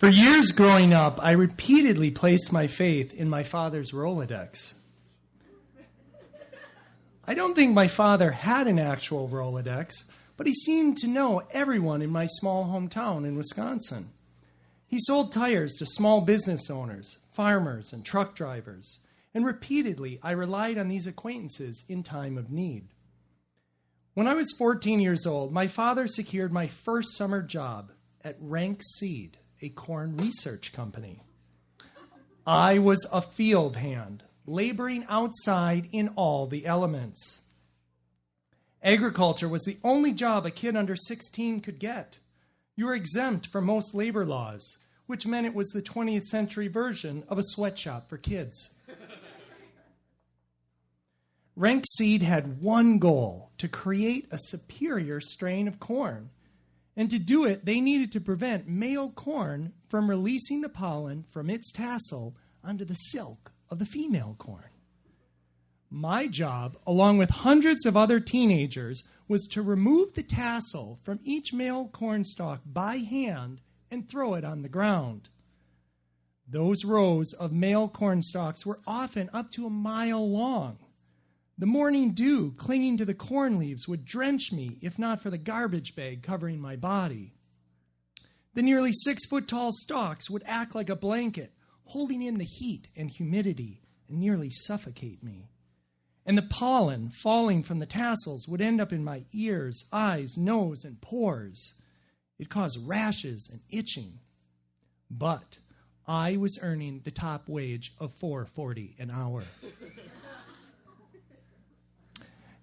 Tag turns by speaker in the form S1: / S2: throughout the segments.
S1: For years growing up, I repeatedly placed my faith in my father's Rolodex. I don't think my father had an actual Rolodex, but he seemed to know everyone in my small hometown in Wisconsin. He sold tires to small business owners, farmers, and truck drivers, and repeatedly I relied on these acquaintances in time of need. When I was 14 years old, my father secured my first summer job at Rank Seed, a corn research company. I was a field hand, laboring outside in all the elements. Agriculture was the only job a kid under 16 could get. You were exempt from most labor laws, which meant it was the 20th century version of a sweatshop for kids. Rank Seed had one goal: to create a superior strain of corn. And to do it, they needed to prevent male corn from releasing the pollen from its tassel onto the silk of the female corn. My job, along with hundreds of other teenagers, was to remove the tassel from each male corn stalk by hand and throw it on the ground. Those rows of male corn stalks were often up to a mile long. The morning dew clinging to the corn leaves would drench me, if not for the garbage bag covering my body. The nearly 6-foot-tall stalks would act like a blanket, holding in the heat and humidity, and nearly suffocate me. And the pollen falling from the tassels would end up in my ears, eyes, nose, and pores. It caused rashes and itching. But I was earning the top wage of $4.40 an hour.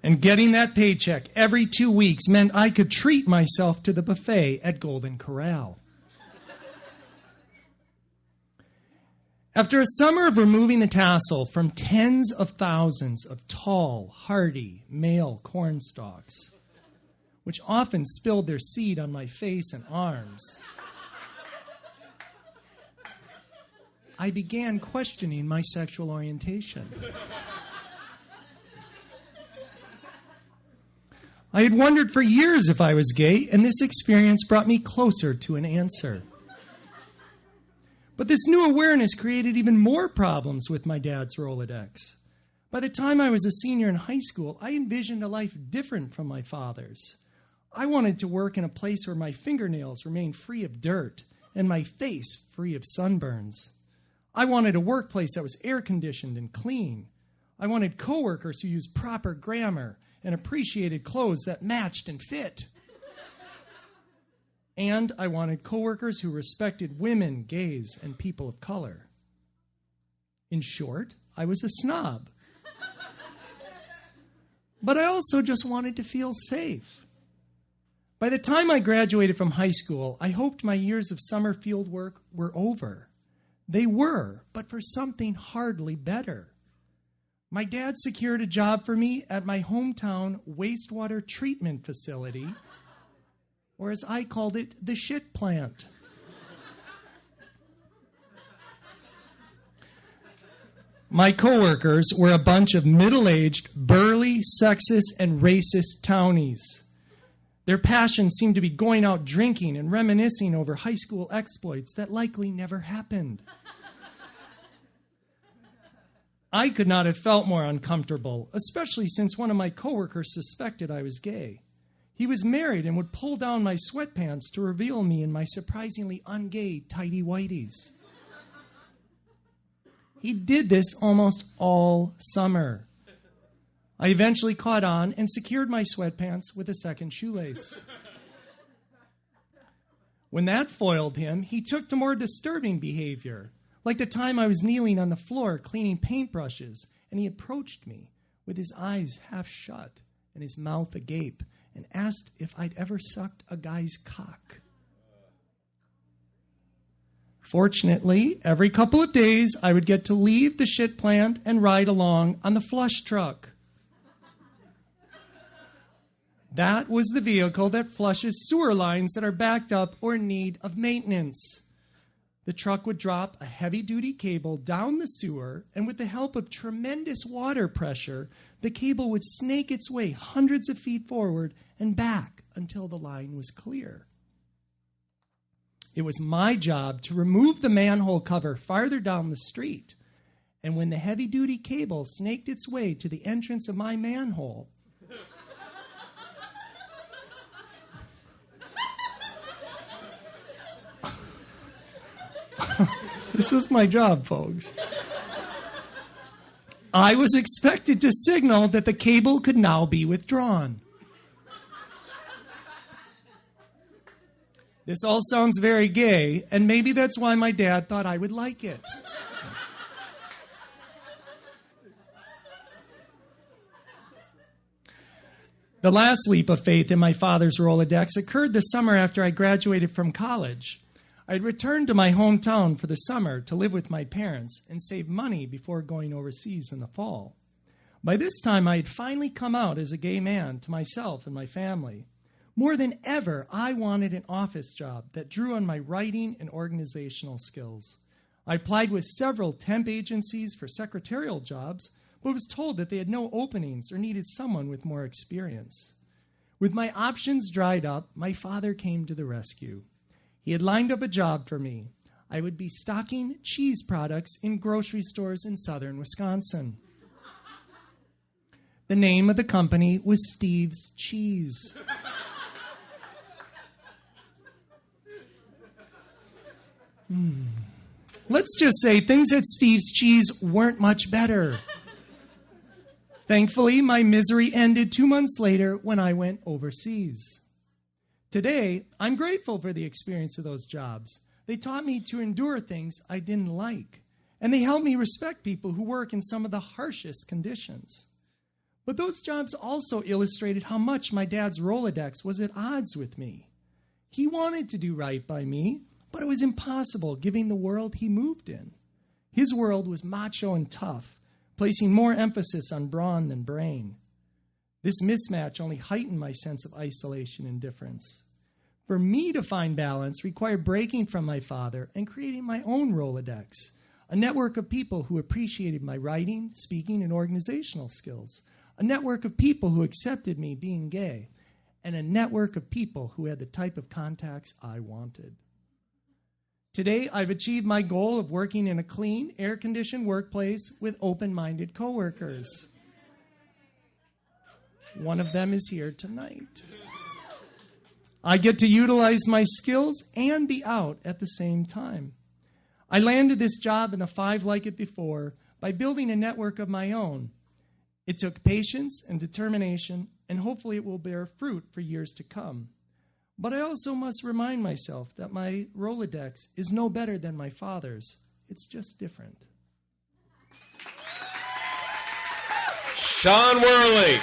S1: And getting that paycheck every 2 weeks meant I could treat myself to the buffet at Golden Corral. After a summer of removing the tassel from tens of thousands of tall, hardy, male corn stalks, which often spilled their seed on my face and arms, I began questioning my sexual orientation. I had wondered for years if I was gay, and this experience brought me closer to an answer. But this new awareness created even more problems with my dad's Rolodex. By the time I was a senior in high school, I envisioned a life different from my father's. I wanted to work in a place where my fingernails remained free of dirt and my face free of sunburns. I wanted a workplace that was air-conditioned and clean. I wanted coworkers who used proper grammar and appreciated clothes that matched and fit. And I wanted coworkers who respected women, gays, and people of color. In short, I was a snob. But I also just wanted to feel safe. By the time I graduated from high school, I hoped my years of summer field work were over. They were, but for something hardly better. My dad secured a job for me at my hometown wastewater treatment facility, or as I called it, the shit plant. My coworkers were a bunch of middle-aged, burly, sexist, and racist townies. Their passion seemed to be going out drinking and reminiscing over high school exploits that likely never happened. I could not have felt more uncomfortable, especially since one of my coworkers suspected I was gay. He was married and would pull down my sweatpants to reveal me in my surprisingly ungay tighty-whities. He did this almost all summer. I eventually caught on and secured my sweatpants with a second shoelace. When that foiled him, he took to more disturbing behavior. Like the time I was kneeling on the floor cleaning paintbrushes, and he approached me with his eyes half shut and his mouth agape and asked if I'd ever sucked a guy's cock. Fortunately, every couple of days, I would get to leave the shit plant and ride along on the flush truck. That was the vehicle that flushes sewer lines that are backed up or in need of maintenance. The truck would drop a heavy-duty cable down the sewer, and with the help of tremendous water pressure, the cable would snake its way hundreds of feet forward and back until the line was clear. It was my job to remove the manhole cover farther down the street. And when the heavy-duty cable snaked its way to the entrance of my manhole, this was my job, folks. I was expected to signal that the cable could now be withdrawn. This all sounds very gay, and maybe that's why my dad thought I would like it. The last leap of faith in my father's Rolodex occurred the summer after I graduated from college. I had returned to my hometown for the summer to live with my parents and save money before going overseas in the fall. By this time, I had finally come out as a gay man to myself and my family. More than ever, I wanted an office job that drew on my writing and organizational skills. I applied with several temp agencies for secretarial jobs, but was told that they had no openings or needed someone with more experience. With my options dried up, my father came to the rescue. He had lined up a job for me. I would be stocking cheese products in grocery stores in southern Wisconsin. The name of the company was Steve's Cheese. Let's just say things at Steve's Cheese weren't much better. Thankfully, my misery ended 2 months later when I went overseas. Today, I'm grateful for the experience of those jobs. They taught me to endure things I didn't like, and they helped me respect people who work in some of the harshest conditions. But those jobs also illustrated how much my dad's Rolodex was at odds with me. He wanted to do right by me, but it was impossible given the world he moved in. His world was macho and tough, placing more emphasis on brawn than brain. This mismatch only heightened my sense of isolation and difference. For me to find balance required breaking from my father and creating my own Rolodex, a network of people who appreciated my writing, speaking, and organizational skills, a network of people who accepted me being gay, and a network of people who had the type of contacts I wanted. Today, I've achieved my goal of working in a clean, air-conditioned workplace with open-minded coworkers. One of them is here tonight. I get to utilize my skills and be out at the same time. I landed this job and the 5 like it before by building a network of my own. It took patience and determination, and hopefully it will bear fruit for years to come. But I also must remind myself that my Rolodex is no better than my father's. It's just different.
S2: Sean Whirley.